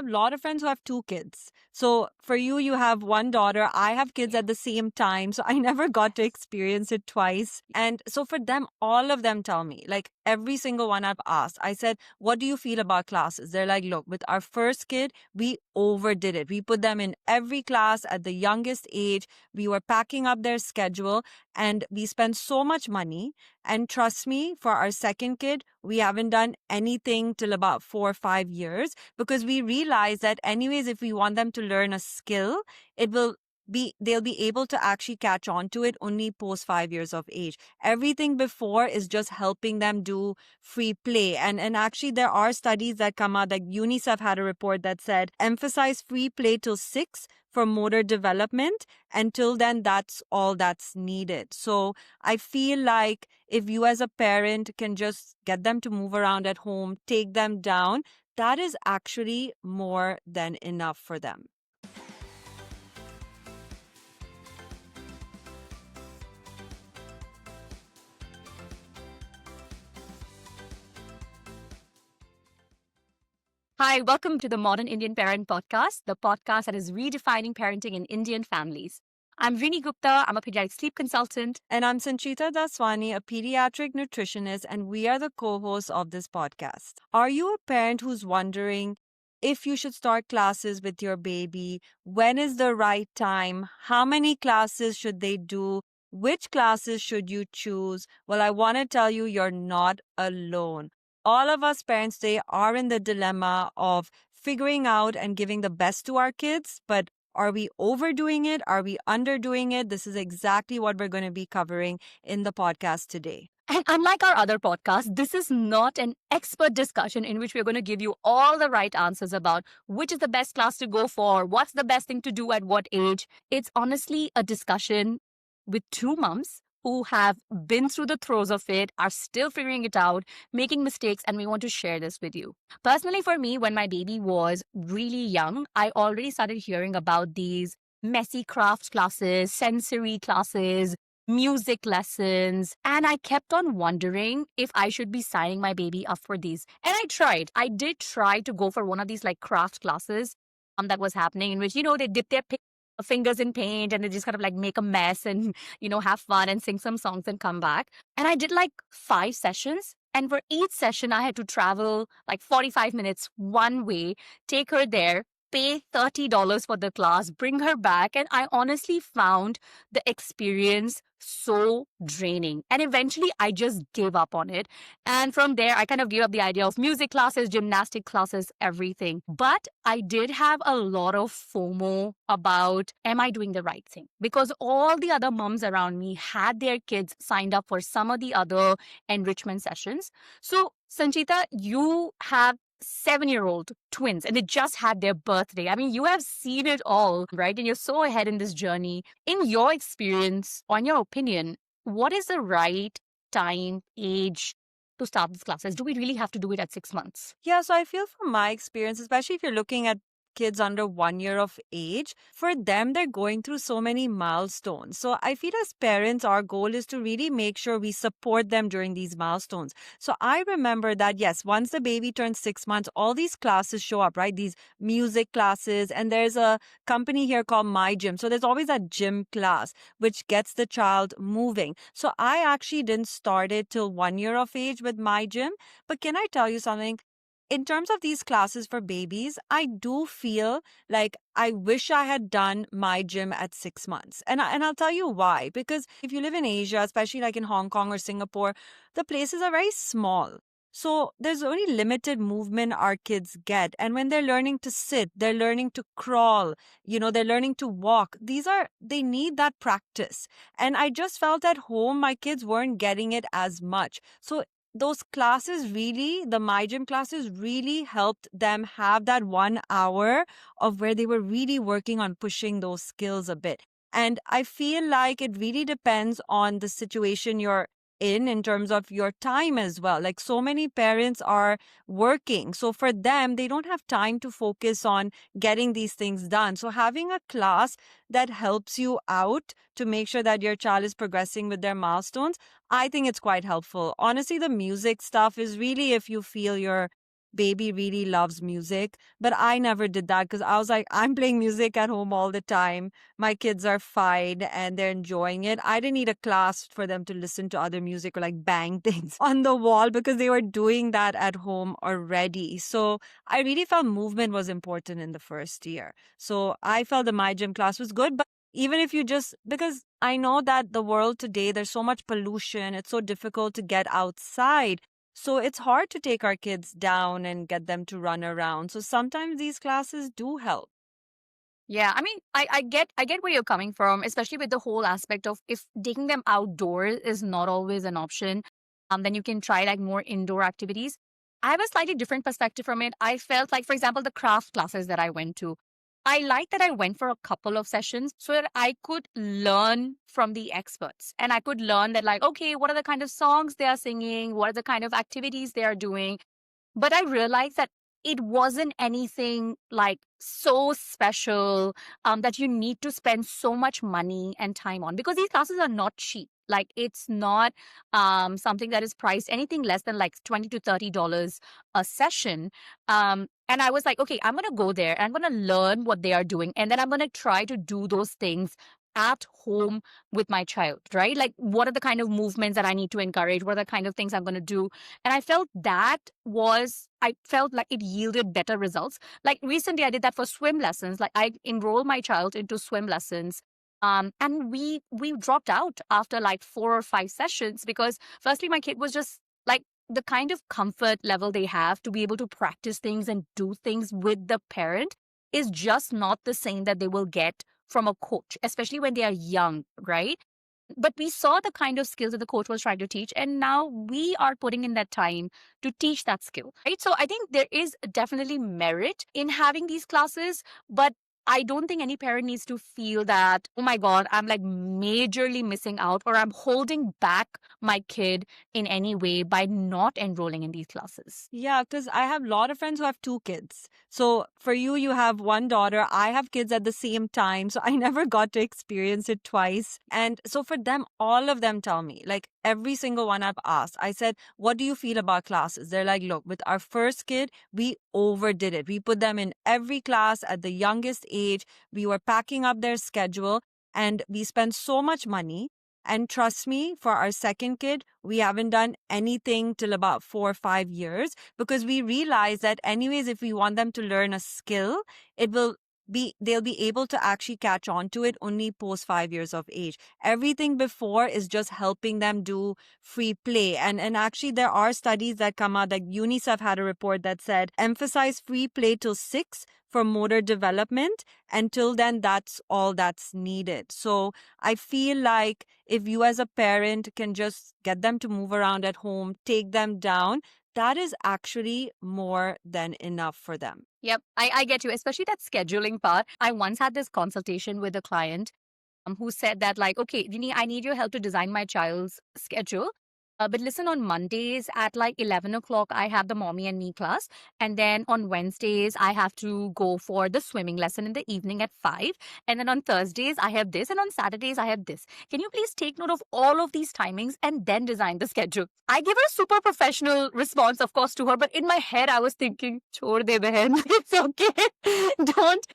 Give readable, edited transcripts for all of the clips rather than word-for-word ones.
have a lot of friends who have two kids. So for you, you have one daughter. I have kids at the same time. So I never got to experience it twice. And so for them, all of them tell me, like every single one I've asked, I said, what do you feel about classes? They're like, look, with our first kid, we overdid it. We put them in every class at the youngest age. We were packing up their schedule and we spent so much money. And trust me, for our second kid, we haven't done anything till about 4 or 5 years because we realized that anyways, if we want them to learn a skill, they'll be able to actually catch on to it only post 5 years of age. Everything before is just helping them do free play. And actually there are studies that come out, like UNICEF had a report that said emphasize free play till 6 for motor development. Until then, that's all that's needed. So I feel like if you as a parent can just get them to move around at home, take them down, that is actually more than enough for them. Hi, welcome to the Modern Indian Parent Podcast, the podcast that is redefining parenting in Indian families. I'm Rini Gupta. I'm a pediatric sleep consultant. And I'm Sanchita Daswani, a pediatric nutritionist, and we are the co-hosts of this podcast. Are you a parent who's wondering if you should start classes with your baby? When is the right time? How many classes should they do? Which classes should you choose? Well, I want to tell you, you're not alone. All of us parents today are in the dilemma of figuring out and giving the best to our kids, but are we overdoing it? Are we underdoing it? This is exactly what we're going to be covering in the podcast today. And unlike our other podcasts, this is not an expert discussion in which we're going to give you all the right answers about which is the best class to go for, what's the best thing to do at what age. It's honestly a discussion with two moms who have been through the throes of it, are still figuring it out, making mistakes, and we want to share this with you. Personally, for me, when my baby was really young, I already started hearing about these messy craft classes, sensory classes, music lessons, and I kept on wondering if I should be signing my baby up for these. And I did try to go for one of these like craft classes that was happening in which, they dip their fingers in paint and they just kind of like make a mess and, have fun and sing some songs and come back. And I did like 5 sessions. And for each session, I had to travel like 45 minutes one way, take her there, pay $30 for the class, bring her back. And I honestly found the experience so draining. And eventually I just gave up on it. And from there, I kind of gave up the idea of music classes, gymnastic classes, everything. But I did have a lot of FOMO about, am I doing the right thing? Because all the other moms around me had their kids signed up for some of the other enrichment sessions. So Sanchita, you have 7-year-old twins and they just had their birthday. I mean, you have seen it all, right? And you're so ahead in this journey. In your experience, or in your opinion, what is the right time, age to start these classes? Do we really have to do it at 6 months? Yeah, so I feel from my experience, especially if you're looking at kids under 1 year of age, for them, they're going through so many milestones. So I feel as parents, our goal is to really make sure we support them during these milestones. So I remember that, yes, once the baby turns 6 months, all these classes show up, right? These music classes. And there's a company here called My Gym. So there's always a gym class, which gets the child moving. So I actually didn't start it till 1 year of age with My Gym. But can I tell you something? In terms of these classes for babies, I do feel like I wish I had done My Gym at 6 months. And I'll tell you why. Because if you live in Asia, especially like in Hong Kong or Singapore, the places are very small. So there's only limited movement our kids get. And when they're learning to sit, they're learning to crawl, they're learning to walk. They need that practice. And I just felt at home, my kids weren't getting it as much. So those classes really, the My Gym classes really helped them have that 1 hour of where they were really working on pushing those skills a bit. And I feel like it really depends on the situation you're in terms of your time as well. Like so many parents are working. So for them, they don't have time to focus on getting these things done. So having a class that helps you out to make sure that your child is progressing with their milestones, I think it's quite helpful. Honestly, the music stuff is really if you feel you're baby really loves music. But I never did that because I was like, I'm playing music at home all the time. My kids are fine and they're enjoying it. I didn't need a class for them to listen to other music or like bang things on the wall because they were doing that at home already. So I really felt movement was important in the first year. So I felt the My Gym class was good. But even if you just, because I know that the world today, there's so much pollution, it's so difficult to get outside. So it's hard to take our kids down and get them to run around. So sometimes these classes do help. Yeah, I mean, I get where you're coming from, especially with the whole aspect of if taking them outdoors is not always an option, then you can try like more indoor activities. I have a slightly different perspective from it. I felt like, for example, the craft classes that I went to, I like that I went for a couple of sessions so that I could learn from the experts and I could learn that, like, okay, what are the kind of songs they are singing? What are the kind of activities they are doing? But I realized that it wasn't anything like so special that you need to spend so much money and time on because these classes are not cheap. Like it's not something that is priced anything less than like $20 to $30 a session. And I was like, okay, I'm gonna go there and I'm gonna learn what they are doing, and then I'm gonna try to do those things at home with my child, right? Like, what are the kind of movements that I need to encourage? What are the kind of things I'm going to do? And I felt like it yielded better results. Like recently, I did that for swim lessons. Like I enrolled my child into swim lessons. And we dropped out after like 4 or 5 sessions because firstly, my kid was just like the kind of comfort level they have to be able to practice things and do things with the parent is just not the same that they will get from a coach, especially when they are young, right? But we saw the kind of skills that the coach was trying to teach, and now we are putting in that time to teach that skill, right? So I think there is definitely merit in having these classes, but I don't think any parent needs to feel that, oh my God, I'm like majorly missing out or I'm holding back my kid in any way by not enrolling in these classes. Yeah, because I have a lot of friends who have two kids. So for you, you have one daughter. I have kids at the same time. So I never got to experience it twice. And so for them, all of them tell me, like every single one I've asked, I said, what do you feel about classes? They're like, look, with our first kid, we overdid it. We put them in every class at the youngest age. We were packing up their schedule and we spent so much money. And trust me, for our second kid, we haven't done anything till about 4 or 5 years because we realize that, anyways, if we want them to learn a skill, it will they'll be able to actually catch on to it only post 5 years of age. Everything before is just helping them do free play. And actually, there are studies that come out, like UNICEF had a report that said emphasize free play till 6 for motor development. Until then, that's all that's needed. So I feel like if you as a parent can just get them to move around at home, take them down, that is actually more than enough for them. Yep, I get you, especially that scheduling part. I once had this consultation with a client who said that, like, okay, Dini, I need your help to design my child's schedule. But listen, on Mondays at like 11 o'clock, I have the mommy and me class. And then on Wednesdays, I have to go for the swimming lesson in the evening at 5. And then on Thursdays, I have this. And on Saturdays, I have this. Can you please take note of all of these timings and then design the schedule? I give her a super professional response, of course, to her. But in my head, I was thinking, chhod de behen, it's okay. Don't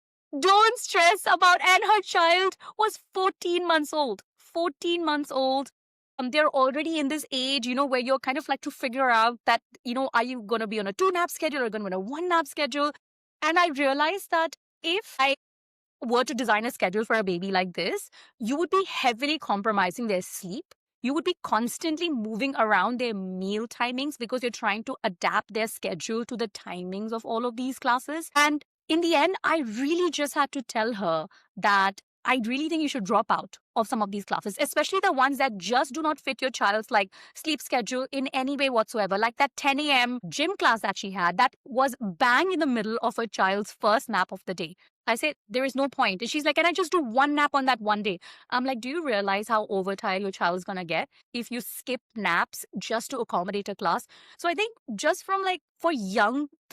don't stress about. And her child was 14 months old. 14 months old. They're already in this age, where you're kind of like to figure out that, are you going to be on a 2 nap schedule or going to be on a 1 nap schedule? And I realized that if I were to design a schedule for a baby like this, you would be heavily compromising their sleep. You would be constantly moving around their meal timings because you're trying to adapt their schedule to the timings of all of these classes. And in the end, I really just had to tell her that I really think you should drop out of some of these classes, especially the ones that just do not fit your child's like sleep schedule in any way whatsoever. Like that 10 a.m. gym class that she had, that was bang in the middle of her child's first nap of the day. I said, there is no point. And she's like, can I just do 1 nap on that one day? I'm like, do you realize how overtired your child is going to get if you skip naps just to accommodate a class? So I think just from like for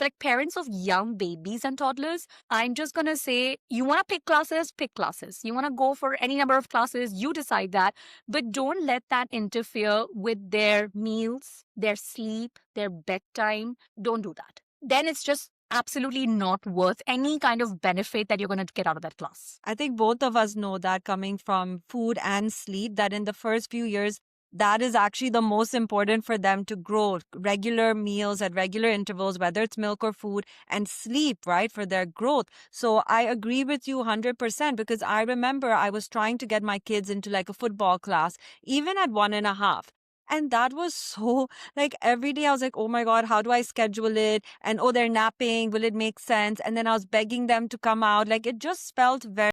like parents of young babies and toddlers, I'm just going to say, you want to pick classes, pick classes. You want to go for any number of classes, you decide that. But don't let that interfere with their meals, their sleep, their bedtime. Don't do that. then it's just absolutely not worth any kind of benefit that you're going to get out of that class. I think both of us know that coming from food and sleep, that in the first few years, that is actually the most important for them to grow. Regular meals at regular intervals, whether it's milk or food, and sleep, right, for their growth. So I agree with you 100% because I remember I was trying to get my kids into like a football class, even at 1.5. And that was so like every day I was like, oh my God, how do I schedule it? And oh, they're napping. Will it make sense? And then I was begging them to come out. Like it just felt very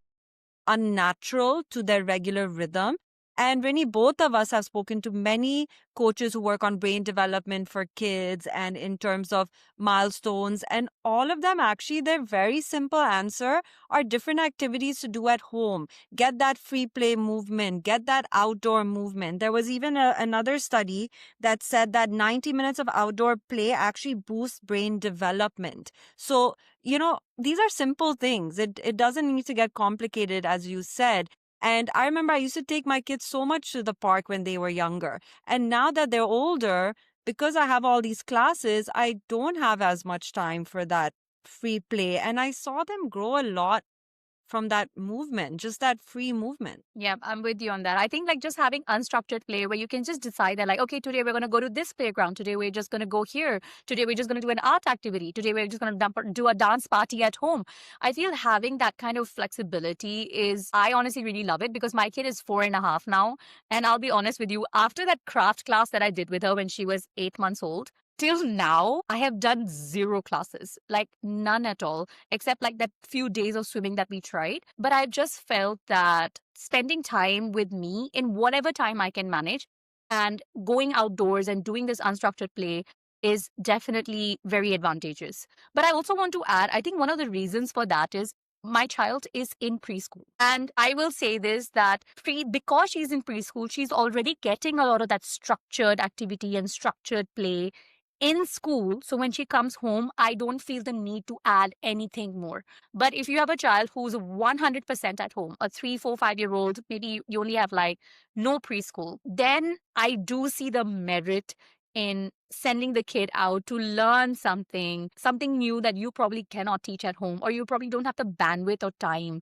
unnatural to their regular rhythm. And Rini, both of us have spoken to many coaches who work on brain development for kids and in terms of milestones. And all of them actually, their very simple answer are different activities to do at home. Get that free play movement, get that outdoor movement. There was even another study that said that 90 minutes of outdoor play actually boosts brain development. So these are simple things. It doesn't need to get complicated, as you said. And I remember I used to take my kids so much to the park when they were younger. And now that they're older, because I have all these classes, I don't have as much time for that free play. And I saw them grow a lot from that movement, just that free movement. Yeah, I'm with you on that. I think like just having unstructured play where you can just decide that like, okay, today we're going to go to this playground. Today we're just going to go here. Today we're just going to do an art activity. Today we're just going to do a dance party at home. I feel having that kind of flexibility I honestly really love it because my kid is 4.5 now. And I'll be honest with you, after that craft class that I did with her when she was 8 months old, till now, I have done 0 classes, like none at all, except like that few days of swimming that we tried. But I've just felt that spending time with me in whatever time I can manage and going outdoors and doing this unstructured play is definitely very advantageous. But I also want to add, I think one of the reasons for that is my child is in preschool. And I will say this that because she's in preschool, she's already getting a lot of that structured activity and structured play in school. So when she comes home, I don't feel the need to add anything more. But if you have a child who's 100% at home, a 3, 4, 5 year old, maybe you only have like no preschool, then I do see the merit in sending the kid out to learn something new that you probably cannot teach at home, or you probably don't have the bandwidth or time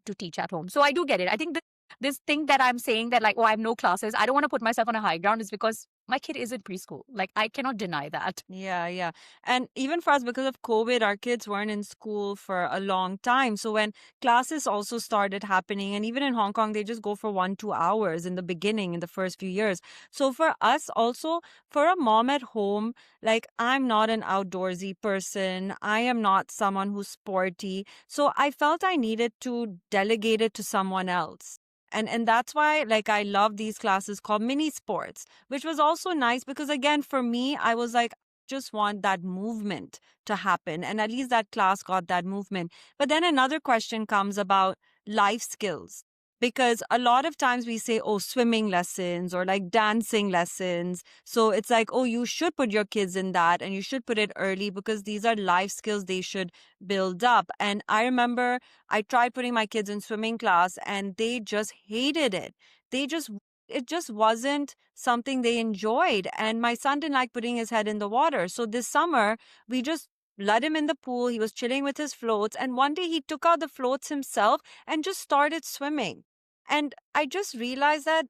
to teach at home. So I do get it. I think this thing that I'm saying that like, oh, I have no classes, I don't want to put myself on a high ground is because my kid is in preschool. Like, I cannot deny that. Yeah, yeah. And even for us, because of COVID, our kids weren't in school for a long time. So when classes also started happening, and even in Hong Kong, they just go for 1, 2 hours in the beginning, in the first few years. So for us also, for a mom at home, like I'm not an outdoorsy person. I am not someone who's sporty. So I felt I needed to delegate it to someone else. And that's why like I love these classes called mini sports, which was also nice because again for me I was like just want that movement to happen, and at least that class got that movement. But then another question comes about life skills, because a lot of times we say, oh, swimming lessons or like dancing lessons, so it's like, oh, you should put your kids in that and you should put it early because these are life skills they should build up. And I remember I tried putting my kids in swimming class and they just hated it. It just wasn't something they enjoyed. And my son didn't like putting his head in the water. So this summer, we just let him in the pool. He was chilling with his floats. And one day he took out the floats himself and just started swimming. And I just realized that,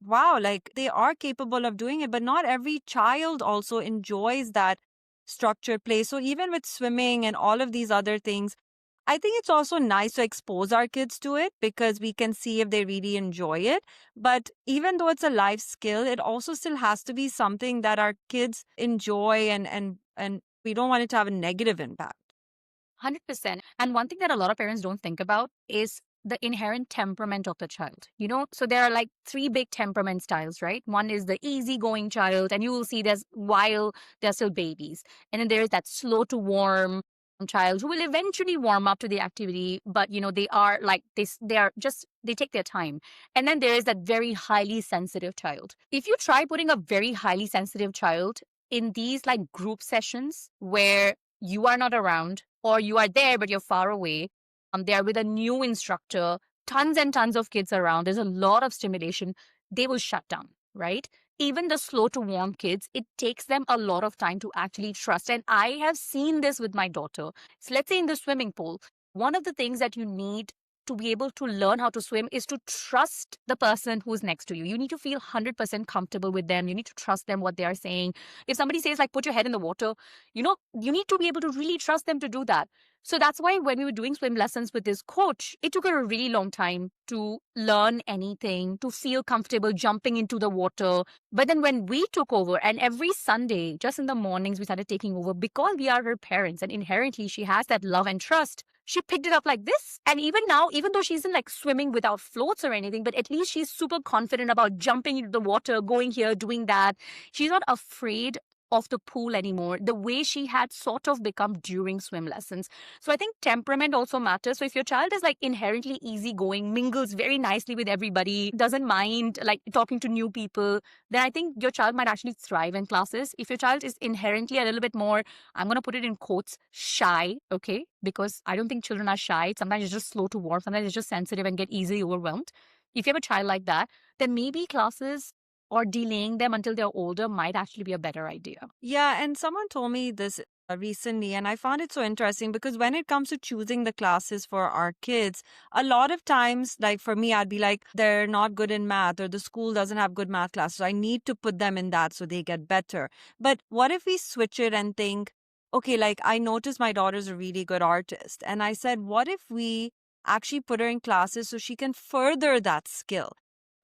wow, like they are capable of doing it, but not every child also enjoys that structured play. So even with swimming and all of these other things, I think it's also nice to expose our kids to it because we can see if they really enjoy it. But even though it's a life skill, it also still has to be something that our kids enjoy, and we don't want it to have a negative impact. 100%. And one thing that a lot of parents don't think about is the inherent temperament of the child. So there are like 3 big temperament styles, right? One is the easygoing child, and you will see this while they're still babies. And then there's that slow to warm child who will eventually warm up to the activity, but they are like this, they take their time. And then there is that very highly sensitive child. If you try putting a very highly sensitive child in these like group sessions where you are not around, or you are there but you're far away, they're with a new instructor, tons and tons of kids around, there's a lot of stimulation, they will shut down, right? even the slow to warm kids, it takes them a lot of time to actually trust. And I have seen this with my daughter. So let's say in the swimming pool, one of the things that you need to be able to learn how to swim is to trust the person who's next to you. You need to feel 100% comfortable with them. You need to trust them, what they are saying. If somebody says, like, put your head in the water, you need to be able to really trust them to do that. So that's why when we were doing swim lessons with this coach, it took her a really long time to learn anything, to feel comfortable jumping into the water. But then when we took over, and every Sunday, just in the mornings, we started taking over because we are her parents and inherently she has that love and trust. She picked it up like this. And even now, even though she's in like swimming without floats or anything, but at least she's super confident about jumping into the water, going here, doing that. She's not afraid of the pool anymore, the way she had sort of become during swim lessons. So I think temperament also matters. So if your child is like inherently easygoing, mingles very nicely with everybody, doesn't mind like talking to new people, then I think your child might actually thrive in classes. If your child is inherently a little bit more, I'm going to put it in quotes, shy, okay? Because I don't think children are shy. Sometimes it's just slow to warm. Sometimes it's just sensitive and get easily overwhelmed. If you have a child like that, then maybe classes or delaying them until they're older might actually be a better idea. Yeah, and someone told me this recently, and I found it so interesting because when it comes to choosing the classes for our kids, a lot of times, like for me, I'd be like, they're not good in math or the school doesn't have good math classes. So I need to put them in that so they get better. But what if we switch it and think, okay, like I noticed my daughter's a really good artist. And I said, what if we actually put her in classes so she can further that skill?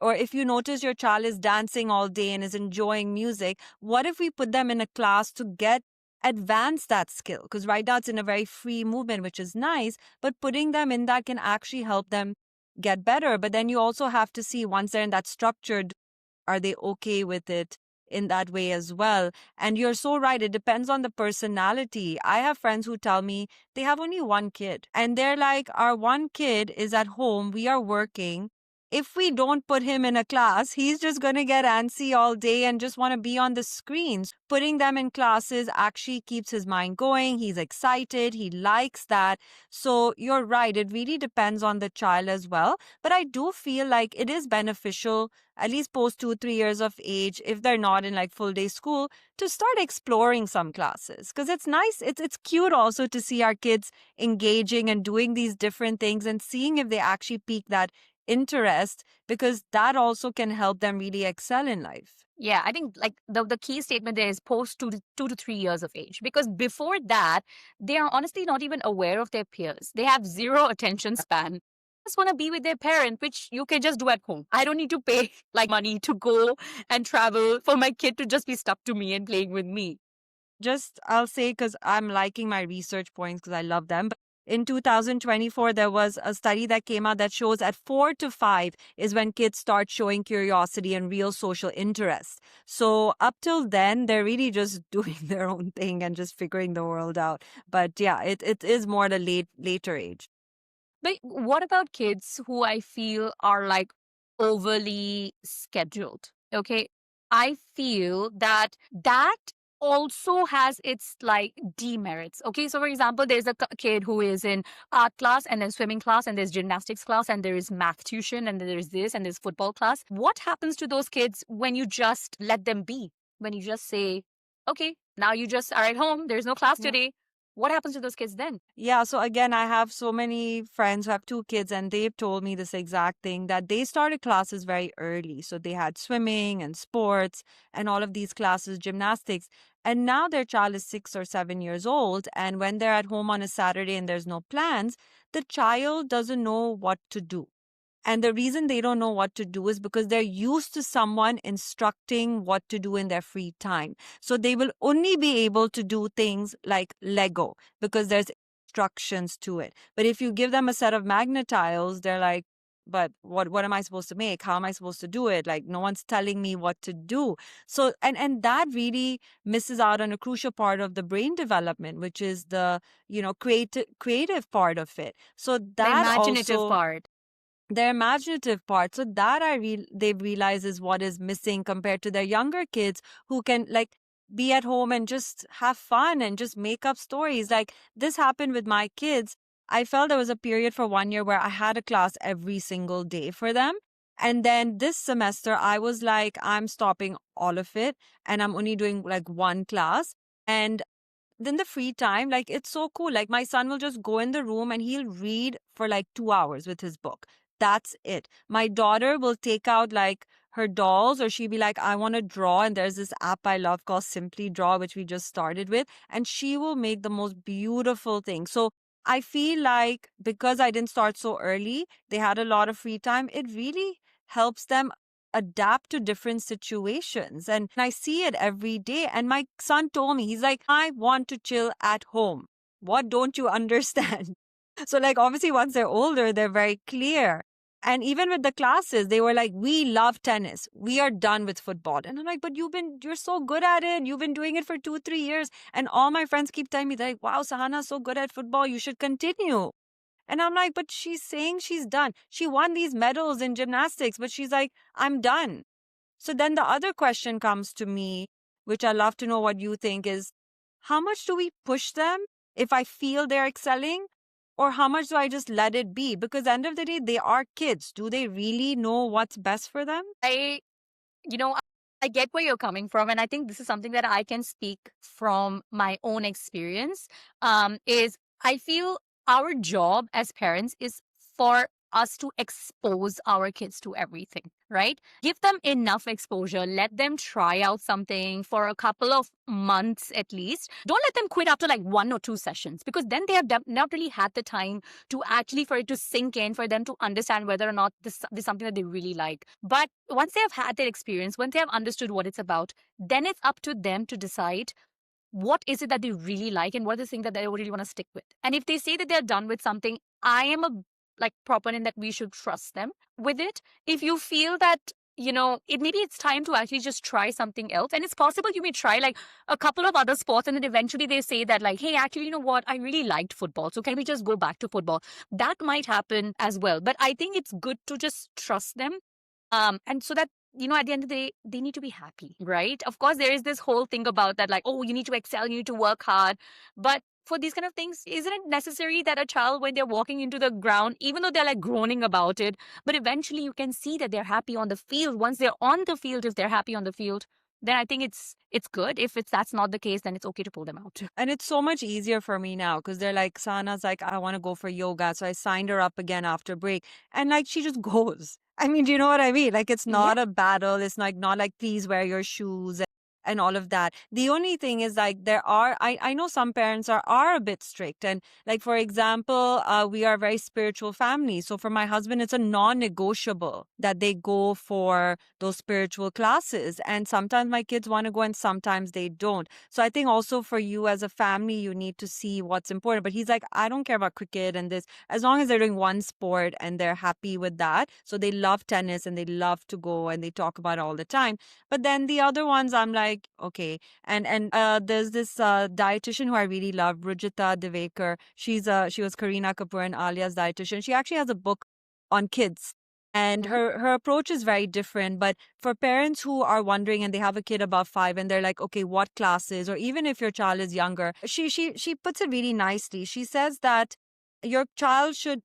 Or if you notice your child is dancing all day and is enjoying music, what if we put them in a class to get advance that skill? Because right now it's in a very free movement, which is nice, but putting them in that can actually help them get better. But then you also have to see once they're in that structured, are they okay with it in that way as well? And you're so right. It depends on the personality. I have friends who tell me they have only one kid and they're like, our one kid is at home. We are working. If we don't put him in a class, he's just going to get antsy all day and just want to be on the screens. Putting them in classes actually keeps his mind going. He's excited. He likes that. So you're right. It really depends on the child as well. But I do feel like it is beneficial, at least post 2, 3 years of age, if they're not in like full day school, to start exploring some classes. Because it's nice. It's cute also to see our kids engaging and doing these different things and seeing if they actually pique that interest, because that also can help them really excel in life. Yeah, I think like the key statement there is post 2 to 3 years of age, because before that, they are honestly not even aware of their peers. They have zero attention span. Just want to be with their parent, which you can just do at home. I don't need to pay like money to go and travel for my kid to just be stuck to me and playing with me. Just, I'll say, because I'm liking my research points because I love them. But in 2024, there was a study that came out that shows at 4 to 5 is when kids start showing curiosity and real social interest. So up till then, they're really just doing their own thing and just figuring the world out. But yeah, it is more the later age. But what about kids who I feel are like overly scheduled? Okay. I feel that that also has its like demerits. Okay. So, for example, there's a kid who is in art class and then swimming class and there's gymnastics class and there is math tuition and then there's this and there's football class. What happens to those kids when you just let them be? When you just say, okay, now you just are at home, there's no class Yeah. today. What happens to those kids then? Yeah, so again, I have so many friends who have 2 kids, and they've told me this exact thing, that they started classes very early. So they had swimming and sports and all of these classes, gymnastics. And now their child is 6 or 7 years old. And when they're at home on a Saturday and there's no plans, the child doesn't know what to do. And the reason they don't know what to do is because they're used to someone instructing what to do in their free time. So they will only be able to do things like Lego because there's instructions to it. But if you give them a set of magnet tiles, they're like, but what am I supposed to make? How am I supposed to do it? Like no one's telling me what to do. So and that really misses out on a crucial part of the brain development, which is the, creative part of it. So The that imaginative also, part. their imaginative part. So that they've realized is what is missing compared to their younger kids who can like be at home and just have fun and just make up stories. Like this happened with my kids. I felt there was a period for 1 year where I had a class every single day for them. And then this semester, I was like, I'm stopping all of it and I'm only doing like one class. And then the free time, like it's so cool. Like my son will just go in the room and he'll read for like 2 hours with his book. That's it. My daughter will take out like her dolls, or she'll be like, I want to draw. And there's this app I love called Simply Draw, which we just started with. And she will make the most beautiful things. So I feel like because I didn't start so early, they had a lot of free time. It really helps them adapt to different situations. And I see it every day. And my son told me, he's like, I want to chill at home. What don't you understand? So, like, obviously, once they're older, they're very clear. And even with the classes, they were like, we love tennis. We are done with football. And I'm like, but you're so good at it. You've been doing it for 2, 3 years. And all my friends keep telling me, they're like, wow, Sahana's so good at football. You should continue. And I'm like, but she's saying she's done. She won these medals in gymnastics, but she's like, I'm done. So then the other question comes to me, which I love to know what you think is, how much do we push them if I feel they're excelling? Or how much do I just let it be? Because at the end of the day, they are kids. Do they really know what's best for them? You know, I get where you're coming from, and I think this is something that I can speak from my own experience. Is I feel our job as parents is for us to expose our kids to everything, right? Give them enough exposure, let them try out something for a couple of months at least. Don't let them quit after like 1 or 2 sessions, because then they have not really had the time to actually for it to sink in, for them to understand whether or not this is something that they really like. But once they have had their experience, once they have understood what it's about, then it's up to them to decide what is it that they really like and what is the thing that they really want to stick with. And if they say that they're done with something, I am a like proponent that we should trust them with it. If you feel that it maybe it's time to actually just try something else, and it's possible you may try like a couple of other sports, and then eventually they say that like, hey, actually, you know what, I really liked football, so can we just go back to football? That might happen as well, but I think it's good to just trust them, and so that at the end of the day, they need to be happy, right? Of course, there is this whole thing about that, like, oh, you need to excel, you need to work hard. But for these kind of things, isn't it necessary that a child, when they're walking into the ground, even though they're like groaning about it, but eventually you can see that they're happy on the field. Once they're on the field, if they're happy on the field, then I think it's good. If that's not the case, then it's okay to pull them out. And it's so much easier for me now because they're like, Sana's like, I want to go for yoga. So I signed her up again after break. And like, she just goes. I mean, do you know what I mean? Like, it's Yeah. not a battle. It's not like, please wear your shoes and all of that. The only thing is like, I know some parents are a bit strict. And like, for example, we are a very spiritual family. So for my husband, it's a non-negotiable that they go for those spiritual classes. And sometimes my kids want to go and sometimes they don't. So I think also for you as a family, you need to see what's important. But he's like, I don't care about cricket and this, as long as they're doing one sport and they're happy with that. So they love tennis and they love to go and they talk about it all the time. But then the other ones, I'm like, okay. And there's this dietitian who I really love, Rujita Devekar. She was Kareena Kapoor and Alia's dietitian. She actually has a book on kids. And her approach is very different. But for parents who are wondering and they have a kid above 5 and they're like, okay, what classes? Or even if your child is younger, she puts it really nicely. She says that your child should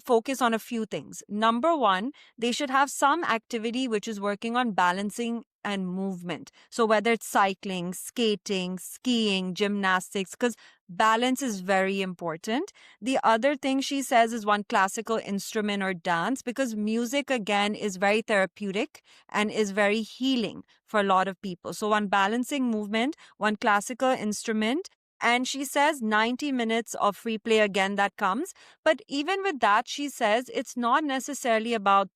focus on a few things. Number one, they should have some activity which is working on balancing and movement. So whether it's cycling, skating, skiing, gymnastics, because balance is very important. The other thing she says is one classical instrument or dance, because music again is very therapeutic and is very healing for a lot of people. So one balancing movement, one classical instrument, and she says 90 minutes of free play again that comes. But even with that, she says it's not necessarily about,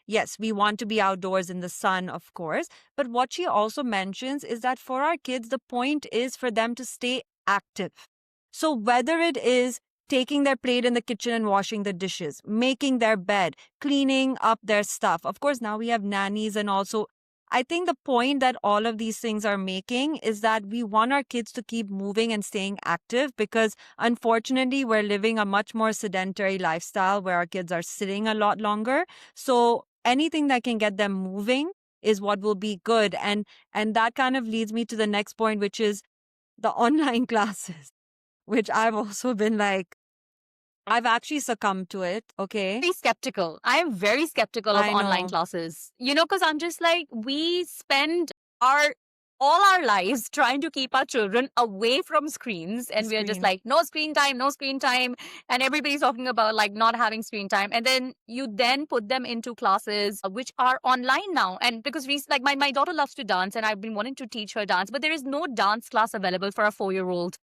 yes, we want to be outdoors in the sun, of course. But what she also mentions is that for our kids, the point is for them to stay active. So whether it is taking their plate in the kitchen and washing the dishes, making their bed, cleaning up their stuff. Of course, now we have nannies and also I think the point that all of these things are making is that we want our kids to keep moving and staying active because unfortunately we're living a much more sedentary lifestyle where our kids are sitting a lot longer. So anything that can get them moving is what will be good. And that kind of leads me to the next point, which is the online classes, which I've also been like, I've actually succumbed to it. Okay. Very skeptical. I am very skeptical of I online know. classes. Because I'm just like, we spend our all our lives trying to keep our children away from screens, The and we are just screen. like, no screen time, no screen time, and everybody's talking about like not having screen time, and then you then put them into classes which are online now. And because like my daughter loves to dance, and I've been wanting to teach her dance, but there is no dance class available for a 4-year-old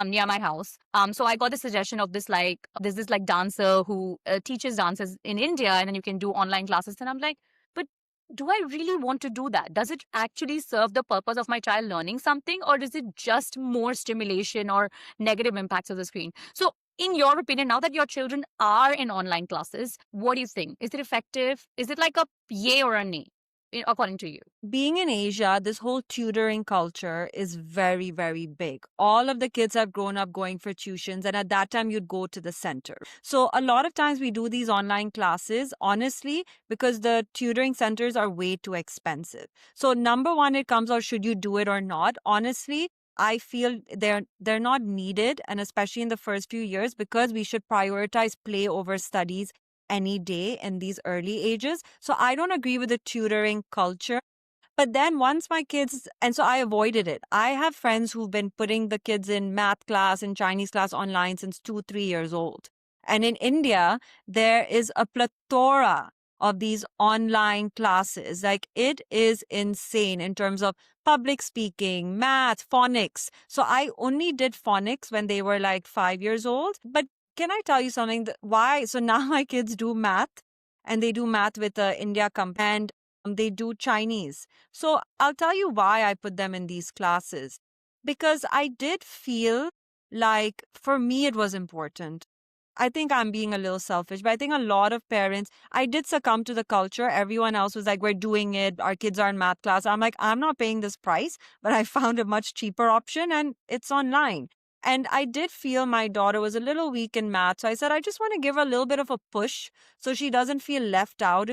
near my house. So I got the suggestion of this like there's this like dancer who teaches dances in India, and then you can do online classes. And I'm like, but do I really want to do that? Does it actually serve the purpose of my child learning something, or is it just more stimulation or negative impacts of the screen? So, in your opinion, now that your children are in online classes, what do you think? Is it effective? Is it like a yay or a nay, according to you? Being in Asia, this whole tutoring culture is very, very big. All of the kids have grown up going for tuitions, and at that time, you'd go to the center. So, a lot of times we do these online classes, honestly, because the tutoring centers are way too expensive. So, number one, it comes out should you do it or not? Honestly, I feel they're not needed, and especially in the first few years, because we should prioritize play over studies any day in these early ages. So I don't agree with the tutoring culture. But then once my kids, and so I avoided it. I have friends who've been putting the kids in math class and Chinese class online since 2, 3 years old. And in India, there is a plethora of these online classes. Like it is insane in terms of public speaking, math, phonics. So I only did phonics when they were like 5 years old. But can I tell you something? Why? So now my kids do math and they do math with the India company and they do Chinese. So I'll tell you why I put them in these classes. Because I did feel like for me it was important. I think I'm being a little selfish, but I think a lot of parents, I did succumb to the culture. Everyone else was like, we're doing it. Our kids are in math class. I'm like, I'm not paying this price, but I found a much cheaper option and it's online. And I did feel my daughter was a little weak in math. So I said, I just want to give her a little bit of a push so she doesn't feel left out.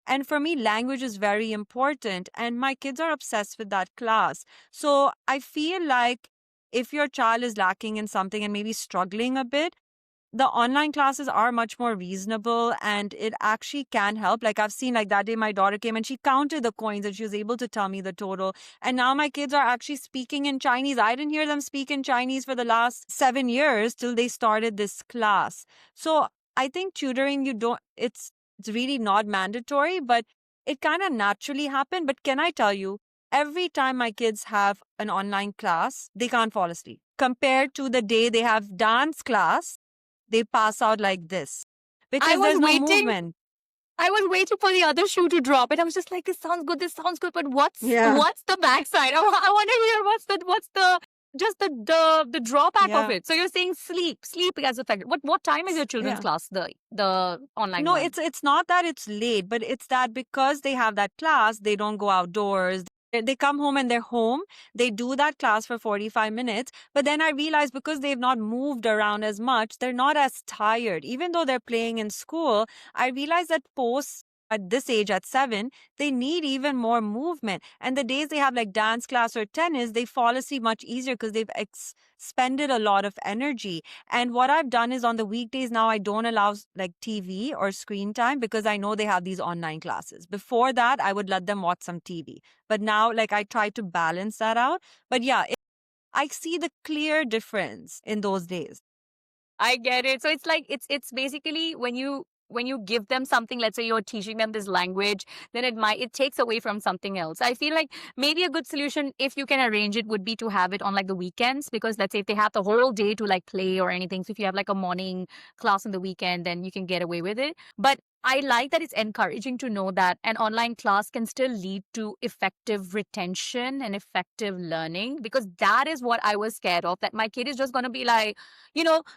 And for me, language is very important. And my kids are obsessed with that class. So I feel like if your child is lacking in something and maybe struggling a bit, the online classes are much more reasonable and it actually can help. Like I've seen like that day my daughter came and she counted the coins and she was able to tell me the total. And now my kids are actually speaking in Chinese. I didn't hear them speak in Chinese for the last 7 years till they started this class. So I think tutoring, it's really not mandatory, but it kind of naturally happened. But can I tell you, every time my kids have an online class, they can't fall asleep. Compared to the day they have dance class, they pass out like this I because was there's no waiting movement. I was waiting for the other shoe to drop, and I was just like, this sounds good, but Yeah. what's the backside? I want to hear what's the just the drawback of Yeah. it. So you're saying sleep as affected. What time is your children's Yeah. class, the online No, one? it's not that it's late, but it's that because they have that class, they don't go outdoors. They come home and they're home. They do that class for 45 minutes. But then I realize because they've not moved around as much, they're not as tired. Even though they're playing in school, I realize that post at this age, at 7, they need even more movement. And the days they have like dance class or tennis, they fall asleep much easier because they've expended a lot of energy. And what I've done is on the weekdays now, I don't allow like TV or screen time because I know they have these online classes. Before that, I would let them watch some TV. But now, like, I try to balance that out. But yeah, I see the clear difference in those days. I get it. So it's like it's basically when you give them something, let's say you're teaching them this language, then it takes away from something else. I feel like maybe a good solution, if you can arrange it, would be to have it on like the weekends, because let's say if they have the whole day to like play or anything. So if you have like a morning class on the weekend, then you can get away with it. But I like that it's encouraging to know that an online class can still lead to effective retention and effective learning, because that is what I was scared of, that my kid is just going to be like,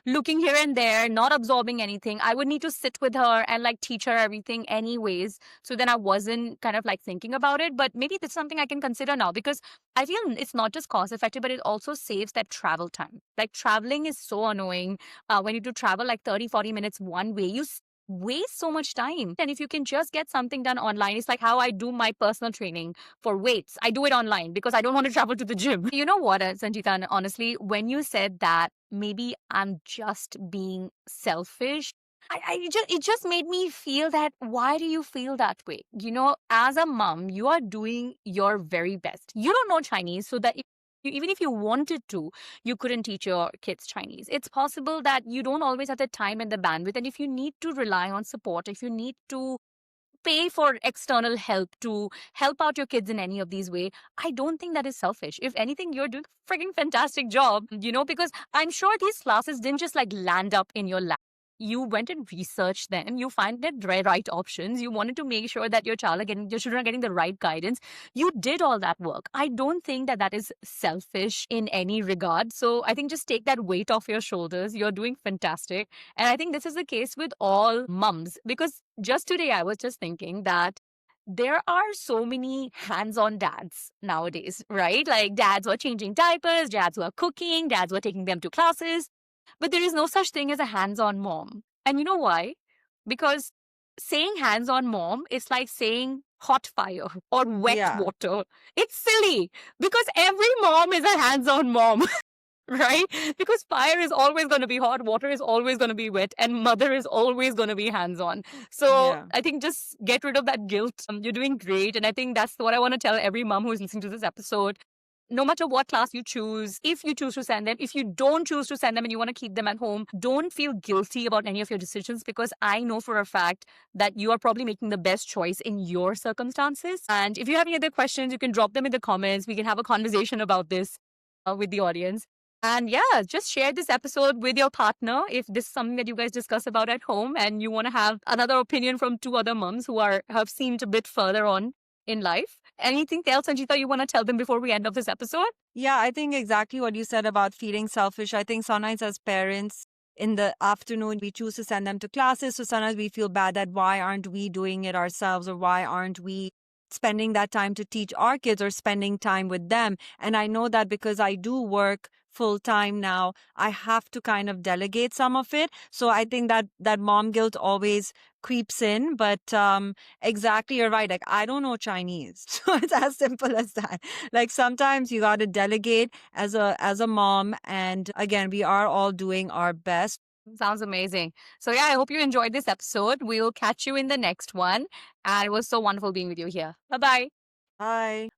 looking here and there, not absorbing anything. I would need to sit with her and like teach her everything anyways. So then I wasn't kind of like thinking about it. But maybe that's something I can consider now, because I feel it's not just cost effective, but it also saves that travel time. Like traveling is so annoying when you do travel like 30, 40 minutes one way. waste so much time. And if you can just get something done online, it's like how I do my personal training for weights. I do it online because I don't want to travel to the gym. You know what, Sanjita, and honestly, when you said that maybe I'm just being selfish, it just made me feel that why do you feel that way? You know, as a mom, you are doing your very best. You don't know Chinese, so that even if you wanted to, you couldn't teach your kids Chinese. It's possible that you don't always have the time and the bandwidth. And if you need to rely on support, if you need to pay for external help to help out your kids in any of these way, I don't think that is selfish. If anything, you're doing a freaking fantastic job, you know, because I'm sure these classes didn't just like land up in your lap. You went and researched them. You find the right options. You wanted to make sure that your your children are getting the right guidance. You did all that work. I don't think that that is selfish in any regard. So I think just take that weight off your shoulders. You're doing fantastic. And I think this is the case with all mums, because just today I was just thinking that there are so many hands-on dads nowadays, right? Like dads who are changing diapers, dads who are cooking, dads who are taking them to classes. But there is no such thing as a hands-on mom. And you know why? Because saying hands-on mom is like saying hot fire or wet Yeah. water. It's silly because every mom is a hands-on mom. Right? Because fire is always going to be hot, water is always going to be wet, and mother is always going to be hands on. So Yeah. I think just get rid of that guilt. You're doing great. And I think that's what I want to tell every mom who is listening to this episode. No matter what class you choose, if you choose to send them, if you don't choose to send them and you want to keep them at home, don't feel guilty about any of your decisions, because I know for a fact that you are probably making the best choice in your circumstances. And if you have any other questions, you can drop them in the comments. We can have a conversation about this with the audience. And yeah, just share this episode with your partner if this is something that you guys discuss about at home and you want to have another opinion from two other moms who have seemed a bit further on in life. Anything else, Sanjita, you want to tell them before we end of this episode? Yeah, I think exactly what you said about feeling selfish. I think sometimes as parents in the afternoon, we choose to send them to classes. So sometimes we feel bad that why aren't we doing it ourselves, or why aren't we spending that time to teach our kids or spending time with them. And I know that because I do work full time now, I have to kind of delegate some of it. So I think that that mom guilt always creeps in. But exactly, you're right. Like, I don't know Chinese. So it's as simple as that. Like, sometimes you got to delegate as a mom. And again, we are all doing our best. Sounds amazing. So yeah, I hope you enjoyed this episode. We'll catch you in the next one. And it was so wonderful being with you here. Bye-bye. Bye.